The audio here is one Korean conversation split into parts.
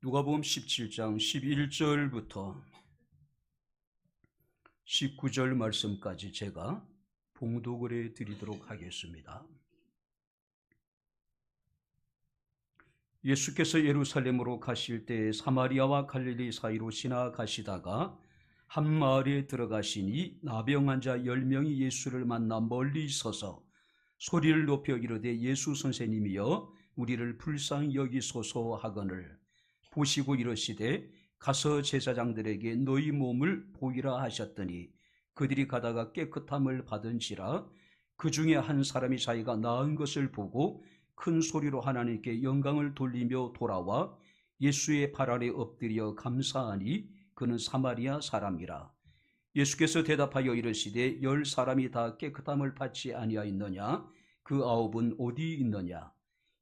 누가복음 17장 11절부터 19절 말씀까지 제가 봉독을 해드리도록 하겠습니다. 예수께서 예루살렘으로 가실 때 사마리아와 갈릴리 사이로 지나가시다가 한 마을에 들어가시니 나병 환자 10명이 예수를 만나 멀리 서서 소리를 높여 이르되 예수 선생님이여 우리를 불쌍히 여기소서 하거늘 보시고 이르시되 가서 제사장들에게 너희 몸을 보이라 하셨더니 그들이 가다가 깨끗함을 받은지라 그 중에 한 사람이 자기가 나은 것을 보고 큰 소리로 하나님께 영광을 돌리며 돌아와 예수의 발 아래 엎드려 감사하니 그는 사마리아 사람이라. 예수께서 대답하여 이르시되 10사람이 다 깨끗함을 받지 아니하였느냐? 그 9은 어디 있느냐?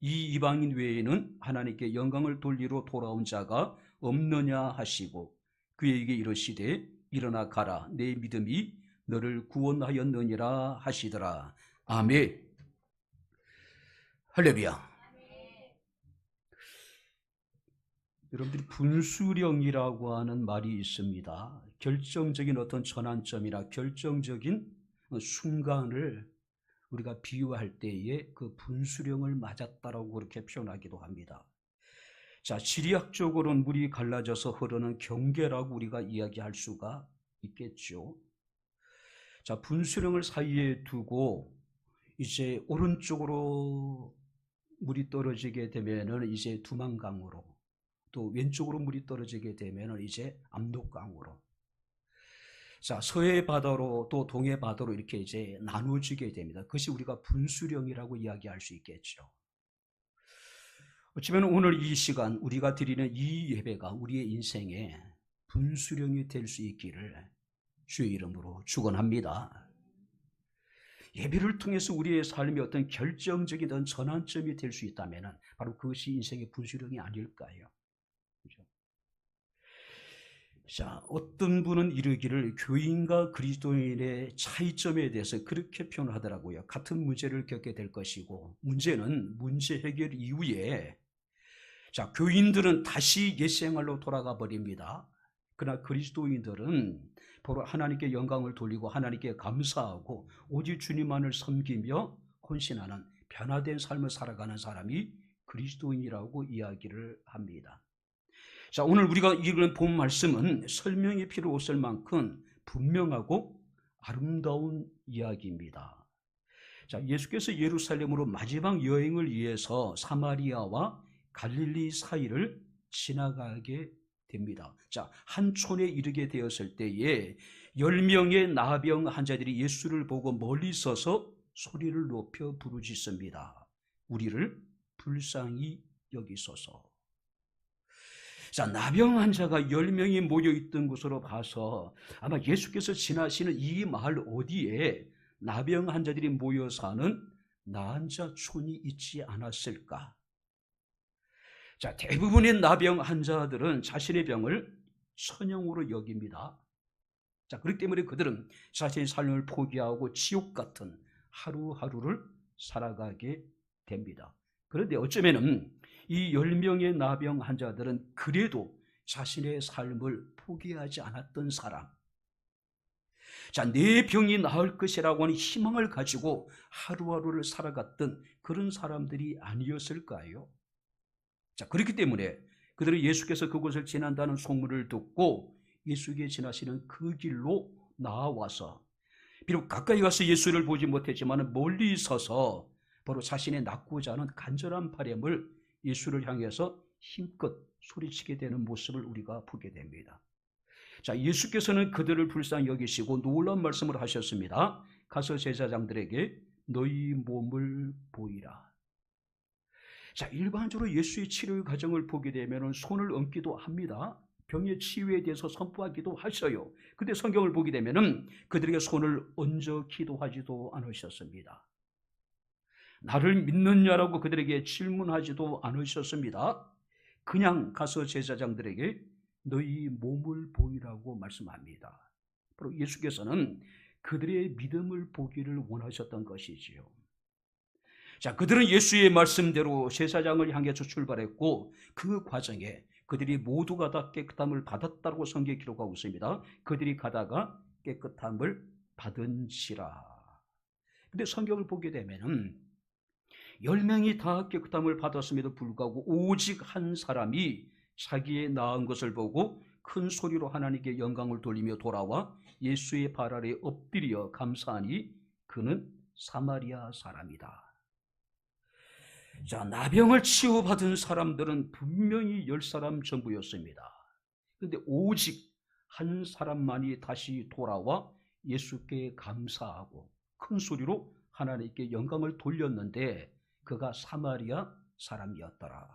이 이방인 외에는 하나님께 영광을 돌리러 돌아온 자가 없느냐 하시고 그에게 이르시되 일어나 가라 내 믿음이 너를 구원하였느니라 하시더라. 아멘. 할렐루야. 여러분들이 분수령이라고 하는 말이 있습니다. 결정적인 어떤 전환점이나 결정적인 순간을 우리가 비유할 때에 그 분수령을 맞았다라고 그렇게 표현하기도 합니다. 자, 지리학적으로는 물이 갈라져서 흐르는 경계라고 우리가 이야기할 수가 있겠죠. 자, 분수령을 사이에 두고 이제 오른쪽으로 물이 떨어지게 되면은 이제 두만강으로, 또 왼쪽으로 물이 떨어지게 되면은 이제 압록강으로, 자, 서해 바다로 또 동해 바다로 이렇게 이제 나누어지게 됩니다. 그것이 우리가 분수령이라고 이야기할 수 있겠죠. 어쩌면 오늘 이 시간 우리가 드리는 이 예배가 우리의 인생에 분수령이 될 수 있기를 주의 이름으로 축원합니다. 예배를 통해서 우리의 삶이 어떤 결정적인 어떤 전환점이 될 수 있다면 바로 그것이 인생의 분수령이 아닐까요? 그렇죠? 자, 어떤 분은 이르기를 교인과 그리스도인의 차이점에 대해서 그렇게 표현하더라고요. 같은 문제를 겪게 될 것이고 문제는 문제 해결 이후에 자, 교인들은 다시 옛 생활로 돌아가 버립니다. 그러나 그리스도인들은 바로 하나님께 영광을 돌리고 하나님께 감사하고 오직 주님만을 섬기며 헌신하는 변화된 삶을 살아가는 사람이 그리스도인이라고 이야기를 합니다. 자, 오늘 우리가 읽은 본 말씀은 설명이 필요 없을 만큼 분명하고 아름다운 이야기입니다. 자, 예수께서 예루살렘으로 마지막 여행을 위해서 사마리아와 갈릴리 사이를 지나가게 됩니다. 자, 한 촌에 이르게 되었을 때에 10명의 나병 환자들이 예수를 보고 멀리 서서 소리를 높여 부르짖습니다. 우리를 불쌍히 여기소서. 자, 나병 환자가 10명이 모여있던 곳으로 봐서 아마 예수께서 지나시는 이 마을 어디에 나병 환자들이 모여 사는 나환자촌이 있지 않았을까? 자, 대부분의 나병 환자들은 자신의 병을 천형으로 여깁니다. 자, 그렇기 때문에 그들은 자신의 삶을 포기하고 지옥 같은 하루하루를 살아가게 됩니다. 그런데 어쩌면은 이 10명의 나병 환자들은 그래도 자신의 삶을 포기하지 않았던 사람, 자, 내 병이 나을 것이라고 하는 희망을 가지고 하루하루를 살아갔던 그런 사람들이 아니었을까요? 자, 그렇기 때문에 그들은 예수께서 그곳을 지난다는 소문을 듣고 예수께 지나시는 그 길로 나와서 비록 가까이 가서 예수를 보지 못했지만 멀리 서서 바로 자신의 낫고자 하는 간절한 바람을 예수를 향해서 힘껏 소리치게 되는 모습을 우리가 보게 됩니다. 자, 예수께서는 그들을 불쌍히 여기시고 놀라운 말씀을 하셨습니다. 가서 제사장들에게 너희 몸을 보이라. 자, 일반적으로 예수의 치료 과정을 보게 되면 손을 얹기도 합니다. 병의 치유에 대해서 선포하기도 하셔요. 근데 성경을 보게 되면 그들에게 손을 얹어 기도하지도 않으셨습니다. 나를 믿느냐라고 그들에게 질문하지도 않으셨습니다. 그냥 가서 제사장들에게 너희 몸을 보이라고 말씀합니다. 바로 예수께서는 그들의 믿음을 보기를 원하셨던 것이지요. 자, 그들은 예수의 말씀대로 제사장을 향해서 출발했고 그 과정에 그들이 모두가 다 깨끗함을 받았다고 성경에 기록하고 있습니다. 그들이 가다가 깨끗함을 받은지라. 근데 성경을 보게 되면은 10명이 다 깨끗함을 받았음에도 불구하고 오직 한 사람이 자기의 나은 것을 보고 큰 소리로 하나님께 영광을 돌리며 돌아와 예수의 발 아래 엎드려 감사하니 그는 사마리아 사람이다. 자, 나병을 치유받은 사람들은 분명히 10사람 전부였습니다. 그런데 오직 한 사람만이 다시 돌아와 예수께 감사하고 큰 소리로 하나님께 영광을 돌렸는데 그가 사마리아 사람이었더라.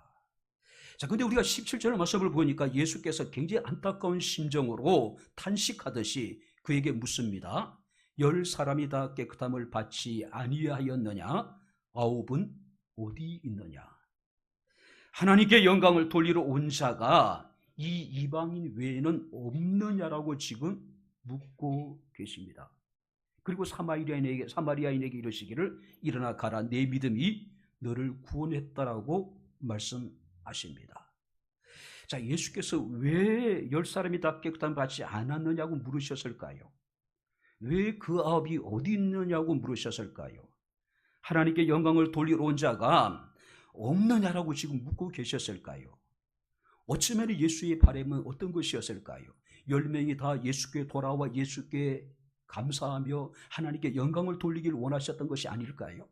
자, 근데 우리가 17절 말씀을 보니까 예수께서 굉장히 안타까운 심정으로 탄식하듯이 그에게 묻습니다. 10사람이 다 깨끗함을 받지 아니하였느냐? 9은 어디 있느냐? 하나님께 영광을 돌리러 온 자가 이 이방인 외에는 없느냐라고 지금 묻고 계십니다. 그리고 사마리아인에게 이르시기를 일어나 가라, 내 믿음이 너를 구원했다라고 말씀하십니다. 자, 예수께서 왜 10사람이 다 깨끗함을 받지 않았느냐고 물으셨을까요? 왜 그 9이 어디 있느냐고 물으셨을까요? 하나님께 영광을 돌리러 온 자가 없느냐라고 지금 묻고 계셨을까요? 어쩌면 예수의 바람은 어떤 것이었을까요? 10명이 다 예수께 돌아와 예수께 감사하며 하나님께 영광을 돌리기를 원하셨던 것이 아닐까요?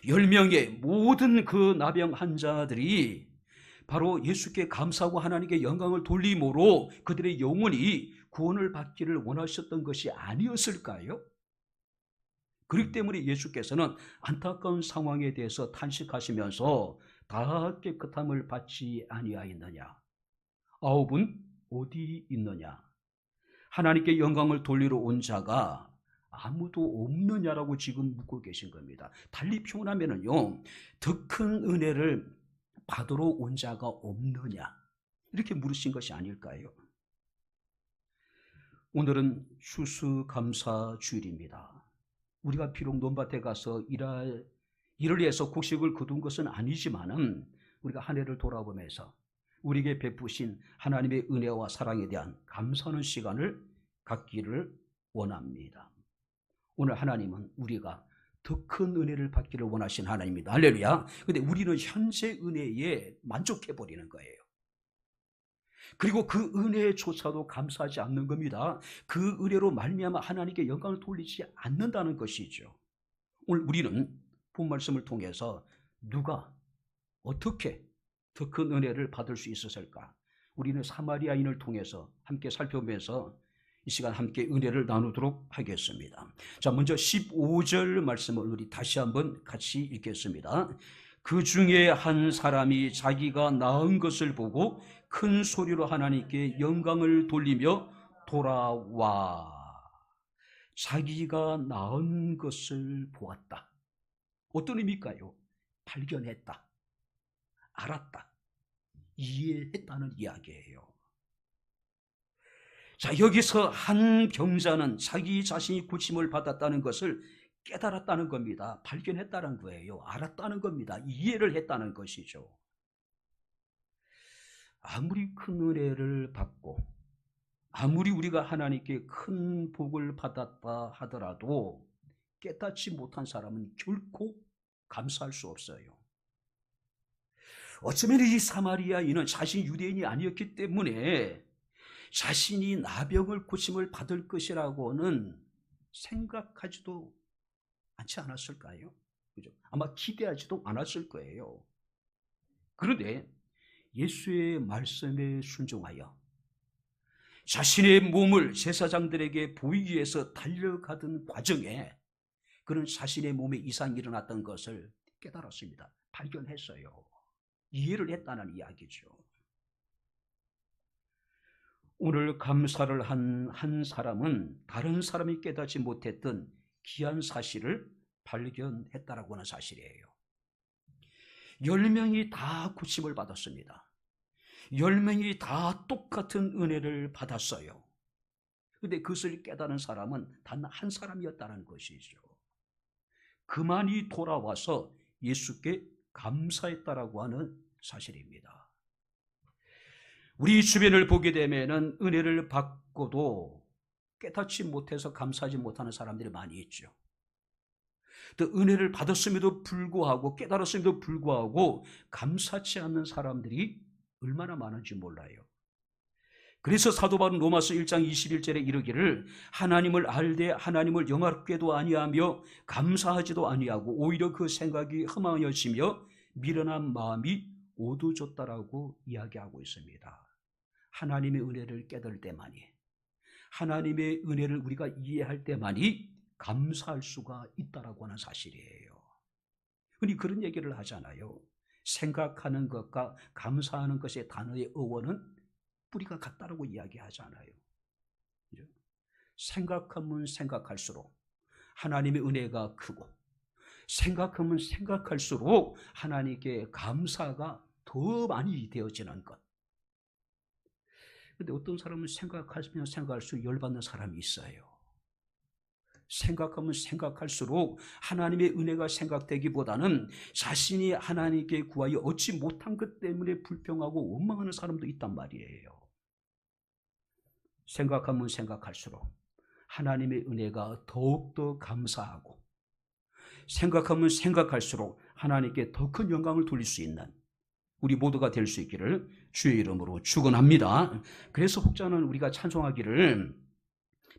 10명의 모든 그 나병 환자들이 바로 예수께 감사하고 하나님께 영광을 돌림으로 그들의 영혼이 구원을 받기를 원하셨던 것이 아니었을까요? 그렇기 때문에 예수께서는 안타까운 상황에 대해서 탄식하시면서 다 깨끗함을 받지 아니하였느냐? 9은 어디 있느냐? 하나님께 영광을 돌리러 온 자가 아무도 없느냐라고 지금 묻고 계신 겁니다. 달리 표현하면은요, 더 큰 은혜를 받으러 온 자가 없느냐? 이렇게 물으신 것이 아닐까요? 오늘은 추수감사 주일입니다. 우리가 비록 논밭에 가서 일을 위해서 곡식을 거둔 것은 아니지만은 우리가 한 해를 돌아보면서 우리에게 베푸신 하나님의 은혜와 사랑에 대한 감사하는 시간을 갖기를 원합니다. 오늘 하나님은 우리가 더 큰 은혜를 받기를 원하신 하나님입니다. 할렐루야. 근데 우리는 현재 은혜에 만족해버리는 거예요. 그리고 그 은혜조차도 감사하지 않는 겁니다. 그 은혜로 말미암아 하나님께 영광을 돌리지 않는다는 것이죠. 오늘 우리는 본 말씀을 통해서 누가 어떻게 더 큰 은혜를 받을 수 있었을까? 우리는 사마리아인을 통해서 함께 살펴보면서 이 시간 함께 은혜를 나누도록 하겠습니다. 자, 먼저 15절 말씀을 우리 다시 한번 같이 읽겠습니다. 그 중에 한 사람이 자기가 낳은 것을 보고 큰 소리로 하나님께 영광을 돌리며 돌아와. 자기가 낳은 것을 보았다. 어떤 의미일까요? 발견했다, 알았다, 이해했다는 이야기예요. 자, 여기서 한 병자는 자기 자신이 고침을 받았다는 것을 깨달았다는 겁니다. 발견했다는 거예요. 알았다는 겁니다. 이해를 했다는 것이죠. 아무리 큰 은혜를 받고 아무리 우리가 하나님께 큰 복을 받았다 하더라도 깨닫지 못한 사람은 결코 감사할 수 없어요. 어쩌면 이 사마리아인은 자신이 유대인이 아니었기 때문에 자신이 나병을 고침을 받을 것이라고는 생각하지도 않지 않았을까요? 그죠? 아마 기대하지도 않았을 거예요. 그런데 예수의 말씀에 순종하여 자신의 몸을 제사장들에게 보이기 위해서 달려가던 과정에 그는 자신의 몸에 이상이 일어났던 것을 깨달았습니다. 발견했어요. 이해를 했다는 이야기죠. 오늘 감사를 한 사람은 다른 사람이 깨닫지 못했던 귀한 사실을 발견했다라고 하는 사실이에요. 10명이 다 고침을 받았습니다. 10명이 다 똑같은 은혜를 받았어요. 그런데 그것을 깨달은 사람은 단 한 사람이었다는 것이죠. 그만이 돌아와서 예수께 감사했다라고 하는 사실입니다. 우리 주변을 보게 되면은 은혜를 받고도 깨닫지 못해서 감사하지 못하는 사람들이 많이 있죠. 또 은혜를 받았음에도 불구하고 깨달았음에도 불구하고 감사치 않는 사람들이 얼마나 많은지 몰라요. 그래서 사도 바울은 로마서 1장 21절에 이르기를 하나님을 알되 하나님을 영화롭게도 아니하며 감사하지도 아니하고 오히려 그 생각이 흠하여지며 미련한 마음이 오도졌다라고 이야기하고 있습니다. 하나님의 은혜를 깨달을 때만이, 하나님의 은혜를 우리가 이해할 때만이 감사할 수가 있다라고 하는 사실이에요. 흔히 그런 얘기를 하잖아요. 생각하는 것과 감사하는 것의 단어의 어원은 뿌리가 같다라고 이야기하잖아요. 그죠? 생각하면 생각할수록 하나님의 은혜가 크고, 생각하면 생각할수록 하나님께 감사가 더 많이 되어지는 것. 그런데 어떤 사람은 생각하면 생각할수록 열받는 사람이 있어요. 생각하면 생각할수록 하나님의 은혜가 생각되기보다는 자신이 하나님께 구하여 얻지 못한 것 때문에 불평하고 원망하는 사람도 있단 말이에요. 생각하면 생각할수록 하나님의 은혜가 더욱더 감사하고, 생각하면 생각할수록 하나님께 더 큰 영광을 돌릴 수 있는 우리 모두가 될 수 있기를 주의 이름으로 축원합니다. 그래서 혹자는 우리가 찬송하기를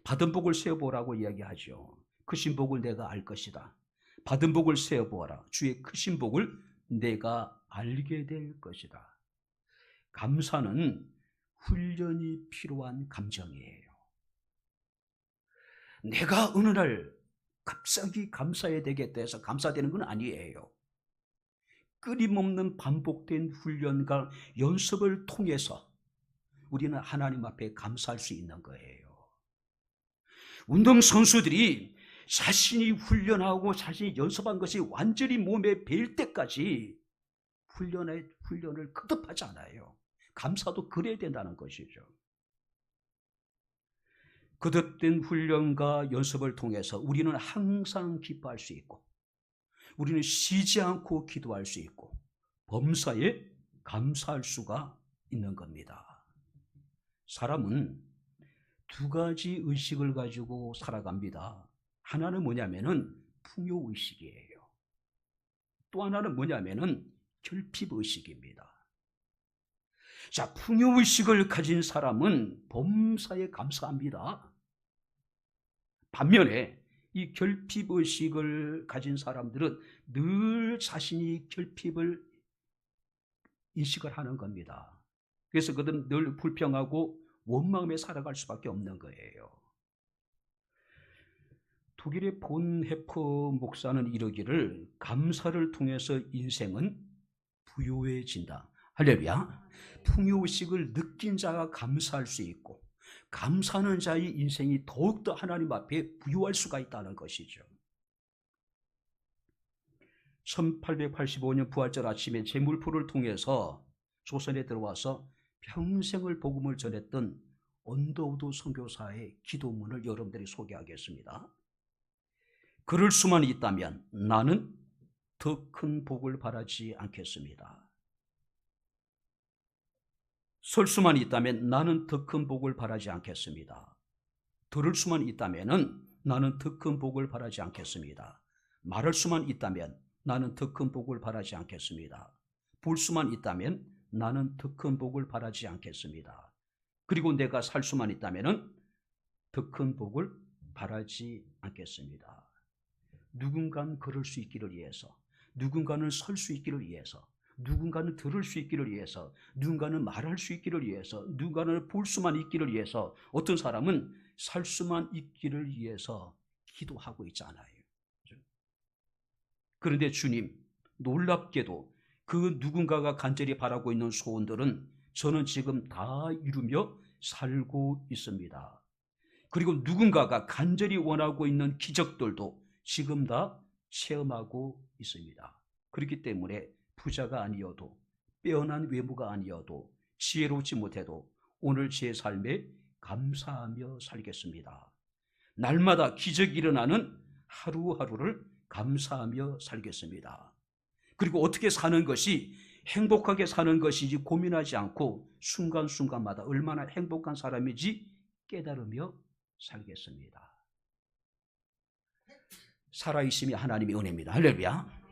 받은 복을 세어보라고 이야기하죠. 크신 복을 내가 알 것이다. 받은 복을 세어보아라. 주의 크신 복을 내가 알게 될 것이다. 감사는 훈련이 필요한 감정이에요. 내가 어느 날 갑자기 감사해야 되겠다 해서 감사되는 건 아니에요. 끊임없는 반복된 훈련과 연습을 통해서 우리는 하나님 앞에 감사할 수 있는 거예요. 운동선수들이 자신이 훈련하고 자신이 연습한 것이 완전히 몸에 배일 때까지 훈련을 거듭하지 않아요. 감사도 그래야 된다는 것이죠. 거듭된 훈련과 연습을 통해서 우리는 항상 기뻐할 수 있고, 우리는 쉬지 않고 기도할 수 있고, 범사에 감사할 수가 있는 겁니다. 사람은 두 가지 의식을 가지고 살아갑니다. 하나는 뭐냐면은 풍요의식이에요. 또 하나는 뭐냐면은 결핍의식입니다. 자, 풍요의식을 가진 사람은 범사에 감사합니다. 반면에 이 결핍의식을 가진 사람들은 늘 자신이 결핍을 인식을 하는 겁니다. 그래서 그들은 늘 불평하고 원망에 살아갈 수밖에 없는 거예요. 독일의 본헤퍼 목사는 이르기를 감사를 통해서 인생은 부요해진다. 할렐루야. 풍요의식을 느낀 자가 감사할 수 있고, 감사하는 자의 인생이 더욱더 하나님 앞에 부요할 수가 있다는 것이죠. 1885년 부활절 아침에 제물포를 통해서 조선에 들어와서 평생을 복음을 전했던 언더우드 선교사의 기도문을 여러분들이 소개하겠습니다. 그럴 수만 있다면 나는 더 큰 복을 바라지 않겠습니다. 설 수만 있다면 나는 더 큰 복을 바라지 않겠습니다. 들을 수만 있다면 나는 더 큰 복을 바라지 않겠습니다. 말할 수만 있다면 나는 더 큰 복을 바라지 않겠습니다. 볼 수만 있다면 나는 더 큰 복을 바라지 않겠습니다. 그리고 내가 살 수만 있다면 더 큰 복을 바라지 않겠습니다. 누군가는 걸을 수 있기를 위해서, 누군가는 설 수 있기를 위해서, 누군가는 들을 수 있기를 위해서, 누군가는 말할 수 있기를 위해서, 누군가는 볼 수만 있기를 위해서, 어떤 사람은 살 수만 있기를 위해서 기도하고 있잖아요. 그런데 주님, 놀랍게도 그 누군가가 간절히 바라고 있는 소원들은 저는 지금 다 이루며 살고 있습니다. 그리고 누군가가 간절히 원하고 있는 기적들도 지금 다 체험하고 있습니다. 그렇기 때문에 부자가 아니어도, 빼어난 외모가 아니어도, 지혜롭지 못해도 오늘 제 삶에 감사하며 살겠습니다. 날마다 기적이 일어나는 하루하루를 감사하며 살겠습니다. 그리고 어떻게 사는 것이 행복하게 사는 것이지 고민하지 않고 순간순간마다 얼마나 행복한 사람인지 깨달으며 살겠습니다. 살아있음이 하나님의 은혜입니다. 할렐루야.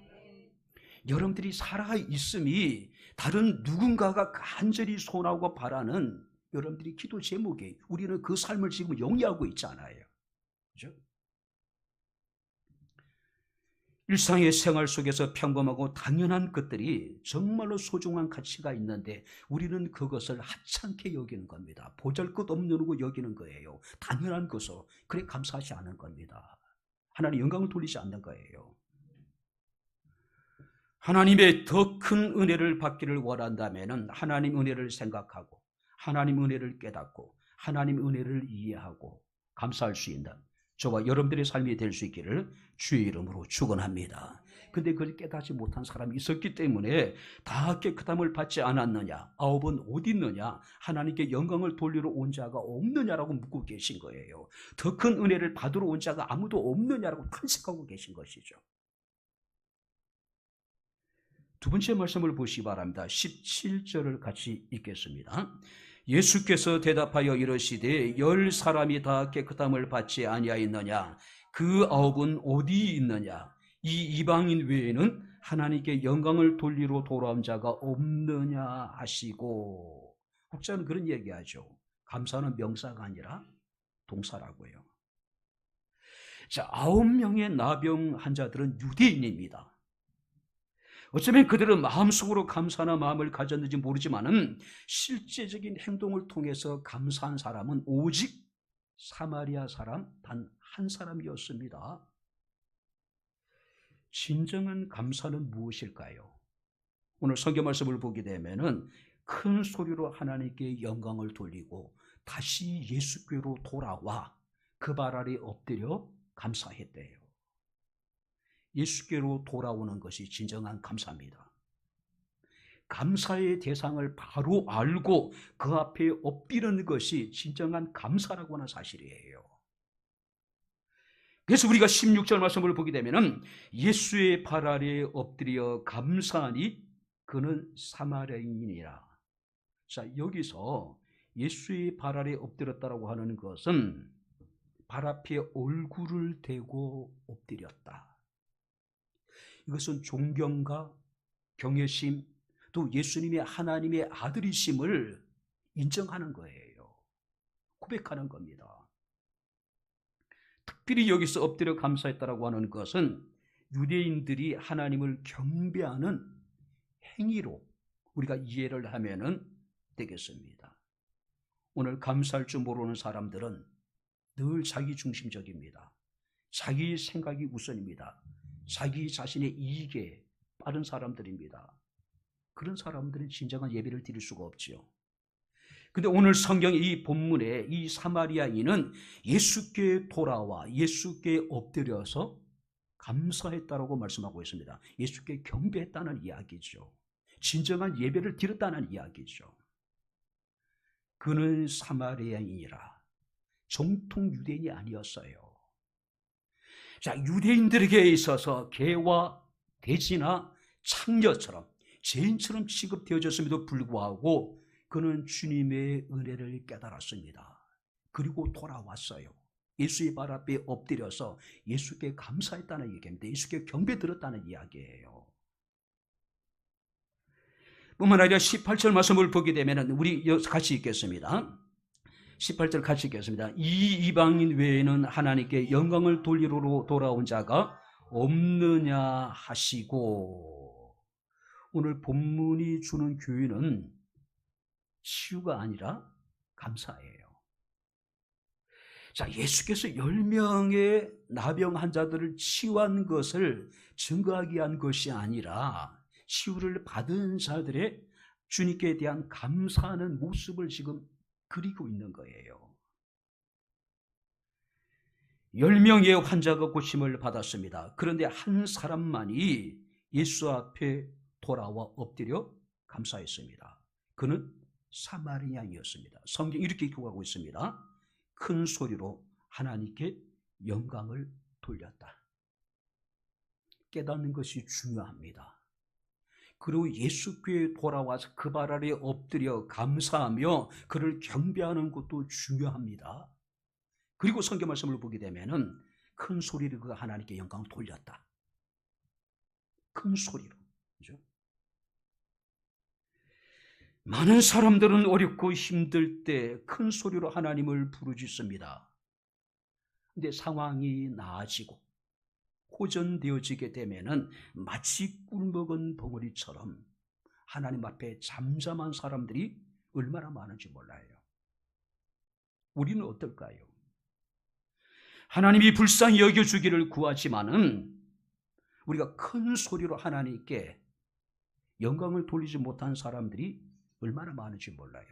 여러분들이 살아있음이 다른 누군가가 간절히 소원하고 바라는 여러분들이 기도 제목이에요. 우리는 그 삶을 지금 영위하고 있잖아요. 그렇죠? 일상의 생활 속에서 평범하고 당연한 것들이 정말로 소중한 가치가 있는데 우리는 그것을 하찮게 여기는 겁니다. 보잘것없는 거 여기는 거예요. 당연한 것으로. 그래 감사하지 않은 겁니다. 하나님 영광을 돌리지 않는 거예요. 하나님의 더 큰 은혜를 받기를 원한다면 하나님 은혜를 생각하고 하나님 은혜를 깨닫고 하나님 은혜를 이해하고 감사할 수 있는 저와 여러분들의 삶이 될 수 있기를 주의 이름으로 축원합니다. 근데 그걸 깨닫지 못한 사람이 있었기 때문에 다 깨끗함을 받지 않았느냐, 아홉은 어디 있느냐, 하나님께 영광을 돌리러 온 자가 없느냐라고 묻고 계신 거예요. 더 큰 은혜를 받으러 온 자가 아무도 없느냐라고 탄식하고 계신 것이죠. 두 번째 말씀을 보시기 바랍니다. 17절을 같이 읽겠습니다. 예수께서 대답하여 이르시되 10사람이 다 깨끗함을 받지 아니하였느냐? 그 아홉은 어디 있느냐? 이 이방인 외에는 하나님께 영광을 돌리러 돌아온 자가 없느냐 하시고, 혹자는 그런 얘기하죠. 감사는 명사가 아니라 동사라고요. 자, 9명의 나병 환자들은 유대인입니다. 어쩌면 그들은 마음속으로 감사나 마음을 가졌는지 모르지만은 실제적인 행동을 통해서 감사한 사람은 오직 사마리아 사람 단 한 사람이었습니다. 진정한 감사는 무엇일까요? 오늘 성경 말씀을 보게 되면은 큰 소리로 하나님께 영광을 돌리고 다시 예수께로 돌아와 그 발 아래 엎드려 감사했대요. 예수께로 돌아오는 것이 진정한 감사입니다. 감사의 대상을 바로 알고 그 앞에 엎드리는 것이 진정한 감사라고 하는 사실이에요. 그래서 우리가 16절 말씀을 보게 되면 예수의 발 아래 엎드려 감사하니 그는 사마리아인이라. 자, 여기서 예수의 발 아래 엎드렸다라고 하는 것은 발 앞에 얼굴을 대고 엎드렸다. 이것은 존경과 경외심, 또 예수님의 하나님의 아들이심을 인정하는 거예요. 고백하는 겁니다. 특별히 여기서 엎드려 감사했다라고 하는 것은 유대인들이 하나님을 경배하는 행위로 우리가 이해를 하면은 되겠습니다. 오늘 감사할 줄 모르는 사람들은 늘 자기 중심적입니다. 자기 생각이 우선입니다. 자기 자신의 이익에 빠른 사람들입니다. 그런 사람들은 진정한 예배를 드릴 수가 없지요. 근데 오늘 성경 이 본문에 이 사마리아인은 예수께 돌아와 예수께 엎드려서 감사했다라고 말씀하고 있습니다. 예수께 경배했다는 이야기죠. 진정한 예배를 드렸다는 이야기죠. 그는 사마리아인이라 정통 유대인이 아니었어요. 자, 유대인들에게 있어서 개와 돼지나 창녀처럼 죄인처럼 취급되어졌음에도 불구하고 그는 주님의 은혜를 깨달았습니다. 그리고 돌아왔어요. 예수의 발 앞에 엎드려서 예수께 감사했다는 얘기입니다. 예수께 경배 드렸다는 이야기예요. 뿐만 아니라 18절 말씀을 보게 되면 우리 같이 읽겠습니다. 18절 같이 읽겠습니다. 이 이방인 외에는 하나님께 영광을 돌리러 돌아온 자가 없느냐 하시고, 오늘 본문이 주는 교훈은 치유가 아니라 감사예요. 자, 예수께서 10명의 나병 환자들을 치유한 것을 증거하기 위한 것이 아니라 치유를 받은 자들의 주님께 대한 감사하는 모습을 지금 그리고 있는 거예요. 10명의 환자가 고침을 받았습니다. 그런데 한 사람만이 예수 앞에 돌아와 엎드려 감사했습니다. 그는 사마리아인이었습니다. 성경이 이렇게 기록하고 있습니다. 큰 소리로 하나님께 영광을 돌렸다. 깨닫는 것이 중요합니다. 그리고 예수께 돌아와서 그 발 아래 엎드려 감사하며 그를 경배하는 것도 중요합니다. 그리고 성경 말씀을 보게 되면은 큰 소리로 그 하나님께 영광을 돌렸다. 큰 소리로. 그죠? 많은 사람들은 어렵고 힘들 때 큰 소리로 하나님을 부르짖습니다. 근데 상황이 나아지고 호전되어지게 되면은 마치 꿀먹은 벙어리처럼 하나님 앞에 잠잠한 사람들이 얼마나 많은지 몰라요. 우리는 어떨까요? 하나님이 불쌍히 여겨주기를 구하지만은 우리가 큰 소리로 하나님께 영광을 돌리지 못한 사람들이 얼마나 많은지 몰라요.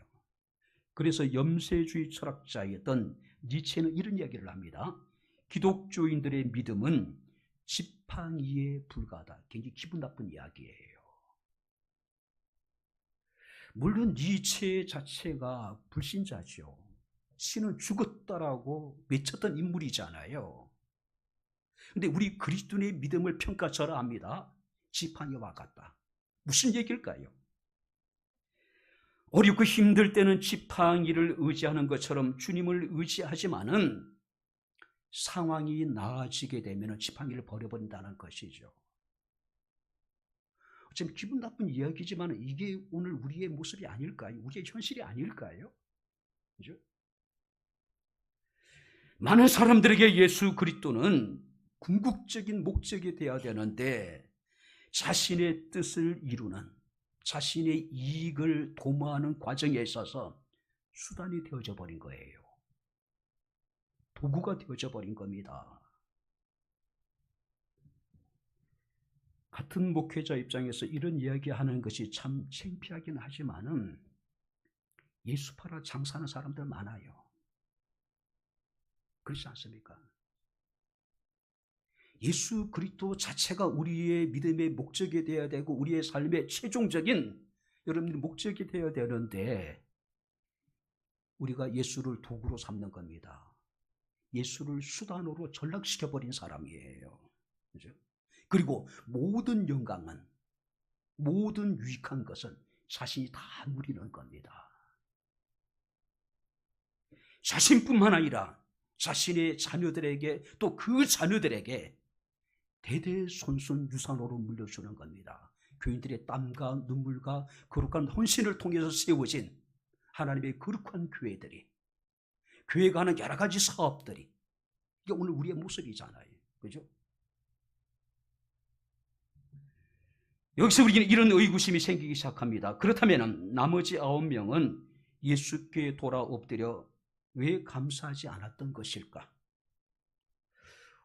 그래서 염세주의 철학자였던 니체는 이런 이야기를 합니다. 기독교인들의 믿음은 지팡이에 불과하다. 굉장히 기분 나쁜 이야기예요. 물론 니체 자체가 불신자죠. 신은 죽었다라고 외쳤던 인물이잖아요. 근데 우리 그리스도인의 믿음을 평가절하 합니다. 지팡이와 같다. 무슨 얘기일까요? 어렵고 힘들 때는 지팡이를 의지하는 것처럼 주님을 의지하지만은 상황이 나아지게 되면 지팡이를 버려버린다는 것이죠. 좀 기분 나쁜 이야기지만 이게 오늘 우리의 모습이 아닐까요? 우리의 현실이 아닐까요? 그죠? 많은 사람들에게 예수 그리스도는 궁극적인 목적이 되어야 되는데 자신의 뜻을 이루는, 자신의 이익을 도모하는 과정에 있어서 수단이 되어져 버린 거예요. 도구가 되어져 버린 겁니다. 같은 목회자 입장에서 이런 이야기하는 것이 참 창피하긴 하지만은 예수 팔아 장사하는 사람들 많아요. 그렇지 않습니까? 예수 그리스도 자체가 우리의 믿음의 목적이 되어야 되고 우리의 삶의 최종적인 여러분들 목적이 되어야 되는데 우리가 예수를 도구로 삼는 겁니다. 예수를 수단으로 전락시켜버린 사람이에요. 그죠? 그리고 모든 영광은, 모든 유익한 것은 자신이 다 누리는 겁니다. 자신뿐만 아니라 자신의 자녀들에게 또 그 자녀들에게 대대손손 유산으로 물려주는 겁니다. 교인들의 땀과 눈물과 거룩한 헌신을 통해서 세워진 하나님의 거룩한 교회들이, 교회가 하는 여러 가지 사업들이 이게 오늘 우리의 모습이잖아요. 그죠? 여기서 우리는 이런 의구심이 생기기 시작합니다. 그렇다면 나머지 9명은 예수께 돌아 엎드려 왜 감사하지 않았던 것일까?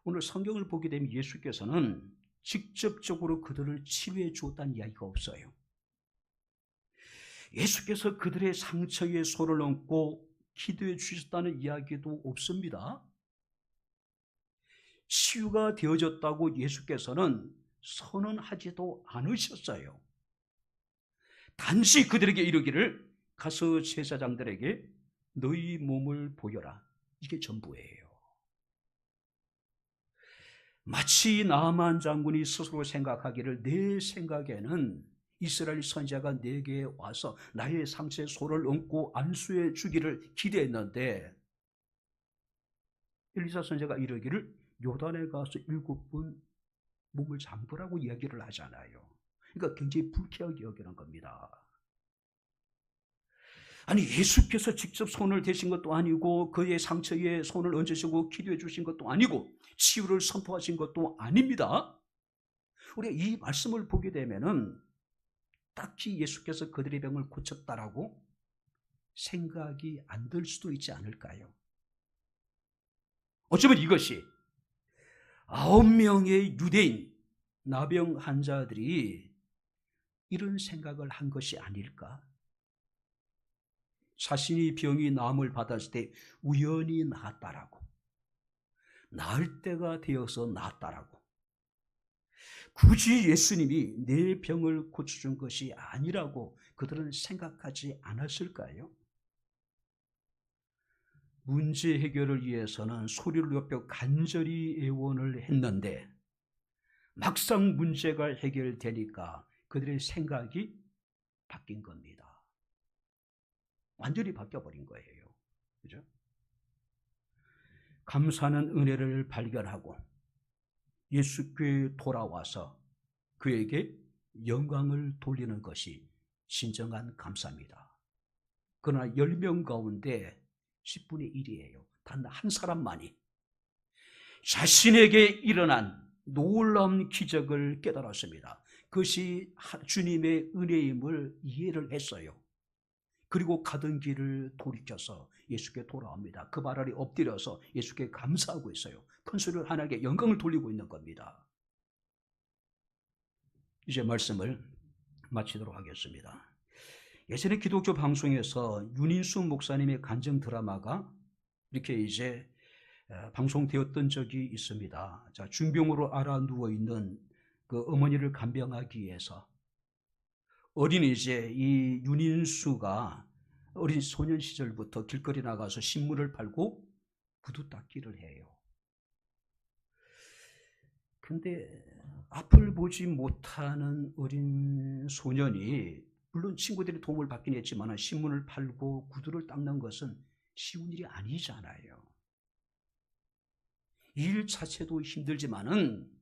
오늘 성경을 보게 되면 예수께서는 직접적으로 그들을 치유해 주었다는 이야기가 없어요. 예수께서 그들의 상처에 손을 얹고 기도해 주셨다는 이야기도 없습니다. 치유가 되어졌다고 예수께서는 선언하지도 않으셨어요. 단지 그들에게 이르기를 가서 제사장들에게 너희 몸을 보여라. 이게 전부예요. 마치 나만 장군이 스스로 생각하기를 내 생각에는 이스라엘 선지자가 내게 와서 나의 상처에 손을 얹고 안수해 주기를 기대했는데 엘리사 선지자가 이르기를 요단에 가서 7번 몸을 잠그라고 이야기를 하잖아요. 그러니까 굉장히 불쾌하게 여기는 겁니다. 아니 예수께서 직접 손을 대신 것도 아니고 그의 상처에 손을 얹으시고 기도해 주신 것도 아니고 치유를 선포하신 것도 아닙니다. 우리가 이 말씀을 보게 되면은 딱히 예수께서 그들의 병을 고쳤다라고 생각이 안 들 수도 있지 않을까요? 어쩌면 이것이 9명의 유대인 나병 환자들이 이런 생각을 한 것이 아닐까? 자신이 병이 나음을 받았을 때 우연히 나았다라고, 나을 때가 되어서 나았다라고, 굳이 예수님이 내 병을 고쳐준 것이 아니라고 그들은 생각하지 않았을까요? 문제 해결을 위해서는 소리를 높여 간절히 애원을 했는데 막상 문제가 해결되니까 그들의 생각이 바뀐 겁니다. 완전히 바뀌어버린 거예요. 그죠? 감사하는 은혜를 발견하고 예수께 돌아와서 그에게 영광을 돌리는 것이 진정한 감사입니다. 그러나 10명 가운데 10분의 1이에요. 단 한 사람만이 자신에게 일어난 놀라운 기적을 깨달았습니다. 그것이 주님의 은혜임을 이해를 했어요. 그리고 가던 길을 돌이켜서 예수께 돌아옵니다. 그 발 아래 엎드려서 예수께 감사하고 있어요. 큰 소리로 하나님께 영광을 돌리고 있는 겁니다. 이제 말씀을 마치도록 하겠습니다. 예전에 기독교 방송에서 윤인수 목사님의 간증 드라마가 이렇게 이제 방송되었던 적이 있습니다. 자, 중병으로 앓아 누워 있는 그 어머니를 간병하기 위해서 어린 이제 이 윤인수가 어린 소년 시절부터 길거리 나가서 신문을 팔고 구두 닦기를 해요. 근데 앞을 보지 못하는 어린 소년이 물론 친구들이 도움을 받긴 했지만 신문을 팔고 구두를 닦는 것은 쉬운 일이 아니잖아요. 일 자체도 힘들지만은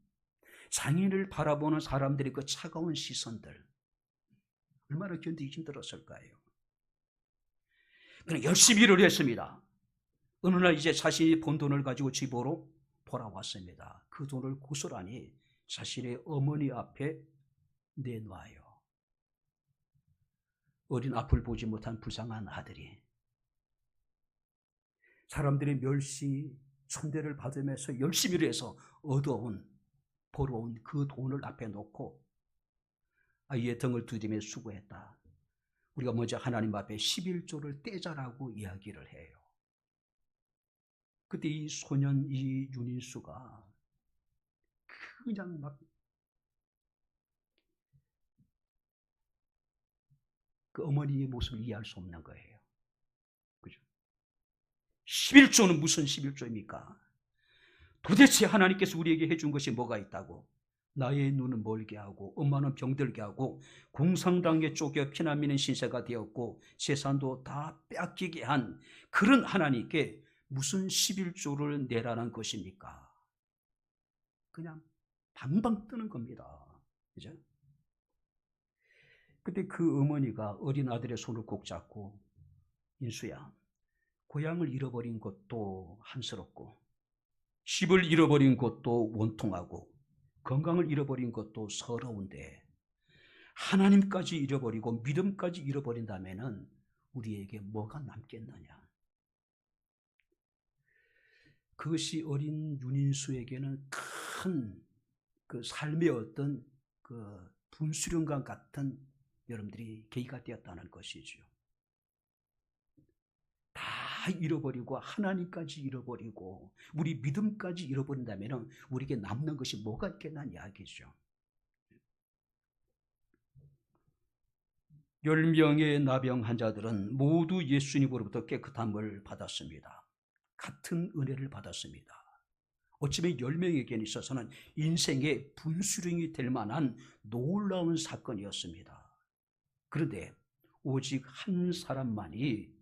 장애인을 바라보는 사람들의 그 차가운 시선들 얼마나 견디기 힘들었을까요? 그냥 열심히 일을 했습니다. 어느 날 이제 자신이 번 돈을 가지고 집으로 돌아왔습니다. 그 돈을 고스란히 자신의 어머니 앞에 내놔요. 어린 앞을 보지 못한 불쌍한 아들이 사람들의 멸시, 천대를 받으면서 열심히 일해서 벌어온 그 돈을 앞에 놓고 아이의 등을 두드리며 수고했다. 우리가 먼저 하나님 앞에 11조를 떼자라고 이야기를 해요. 그때 이 소년, 이 윤인수가 그냥 막 그 어머니의 모습을 이해할 수 없는 거예요. 그죠? 11조는 무슨 11조입니까? 도대체 하나님께서 우리에게 해준 것이 뭐가 있다고? 나의 눈은 멀게 하고 엄마는 병들게 하고 공산당에 쫓겨 피난민은 신세가 되었고 재산도 다 빼앗기게 한 그런 하나님께 무슨 11조를 내라는 것입니까? 그냥 방방 뜨는 겁니다. 그죠? 그때 그 어머니가 어린 아들의 손을 꼭 잡고 인수야, 고향을 잃어버린 것도 한스럽고 집을 잃어버린 것도 원통하고 건강을 잃어버린 것도 서러운데 하나님까지 잃어버리고 믿음까지 잃어버린다면 우리에게 뭐가 남겠느냐. 그것이 어린 윤인수에게는 큰 그 삶의 어떤 그 분수령과 같은 여러분들이 계기가 되었다는 것이죠. 다 잃어버리고 하나님까지 잃어버리고 우리 믿음까지 잃어버린다면 우리에게 남는 것이 뭐가 있겠냐는 이야기죠. 10명의 나병 환자들은 모두 예수님으로부터 깨끗함을 받았습니다. 같은 은혜를 받았습니다. 어쩌면 10명에게 있어서는 인생의 분수령이 될 만한 놀라운 사건이었습니다. 그런데 오직 한 사람만이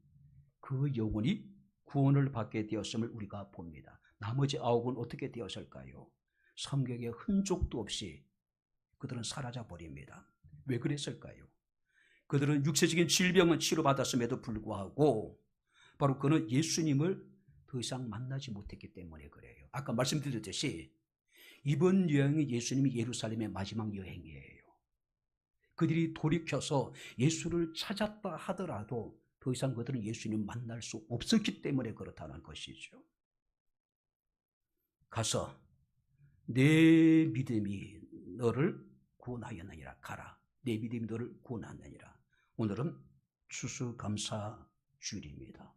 그 영혼이 구원을 받게 되었음을 우리가 봅니다. 나머지 9은 어떻게 되었을까요? 성경에 흔적도 없이 그들은 사라져 버립니다. 왜 그랬을까요? 그들은 육체적인 질병은 치료받았음에도 불구하고 바로 그는 예수님을 더 이상 만나지 못했기 때문에 그래요. 아까 말씀드렸듯이 이번 여행이 예수님이 예루살렘의 마지막 여행이에요. 그들이 돌이켜서 예수를 찾았다 하더라도 더 이상 그들은 예수님을 만날 수 없었기 때문에 그렇다는 것이죠. 가서 내 믿음이 너를 구원하였느니라. 가라. 내 믿음이 너를 구원하느니라. 오늘은 추수감사주일입니다.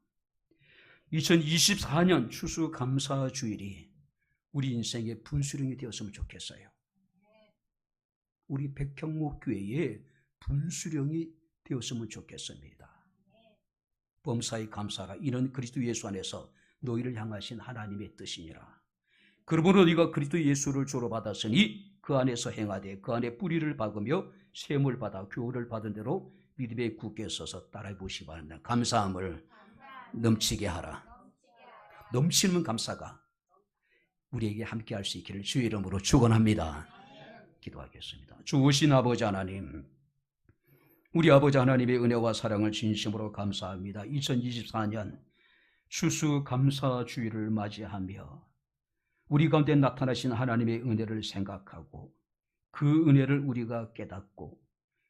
2024년 추수감사주일이 우리 인생의 분수령이 되었으면 좋겠어요. 우리 백향목교회의 분수령이 되었으면 좋겠습니다. 범사의 감사가 이는 그리스도 예수 안에서 너희를 향하신 하나님의 뜻이니라. 그러므로 네가 그리스도 예수를 주로 받았으니 그 안에서 행하되 그 안에 뿌리를 박으며 셈을 받아 교훈을 받은 대로 믿음에 굳게 서서 따라해 보시기 바랍니다. 감사함을 넘치게 하라. 넘치는 감사가 우리에게 함께 할 수 있기를 주의 이름으로 축원합니다. 기도하겠습니다. 주신 아버지 하나님, 우리 아버지 하나님의 은혜와 사랑을 진심으로 감사합니다. 2024년 추수감사주의를 맞이하며 우리 가운데 나타나신 하나님의 은혜를 생각하고 그 은혜를 우리가 깨닫고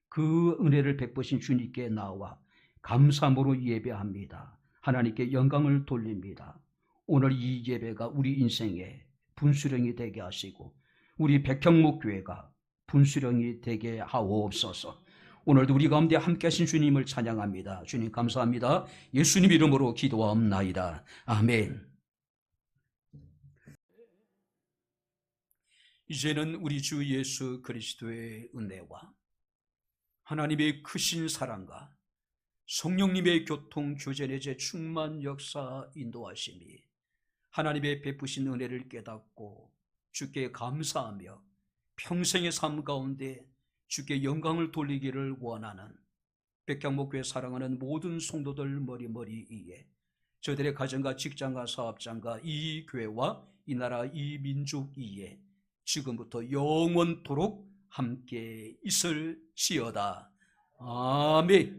그 은혜를 베푸신 주님께 나와 감사함으로 예배합니다. 하나님께 영광을 돌립니다. 오늘 이 예배가 우리 인생의 분수령이 되게 하시고 우리 백향목교회가 분수령이 되게 하옵소서. 오늘도 우리 가운데 함께 하신 주님을 찬양합니다. 주님 감사합니다. 예수님 이름으로 기도하옵나이다. 아멘. 이제는 우리 주 예수 그리스도의 은혜와 하나님의 크신 사랑과 성령님의 교통 교제의 제 충만 역사 인도하심이 하나님의 베푸신 은혜를 깨닫고 주께 감사하며 평생의 삶 가운데 주께 영광을 돌리기를 원하는 백향목교회 사랑하는 모든 성도들 머리머리 위에 저들의 가정과 직장과 사업장과 이 교회와 이 나라 이 민족 위에 지금부터 영원토록 함께 있을지어다. 아멘.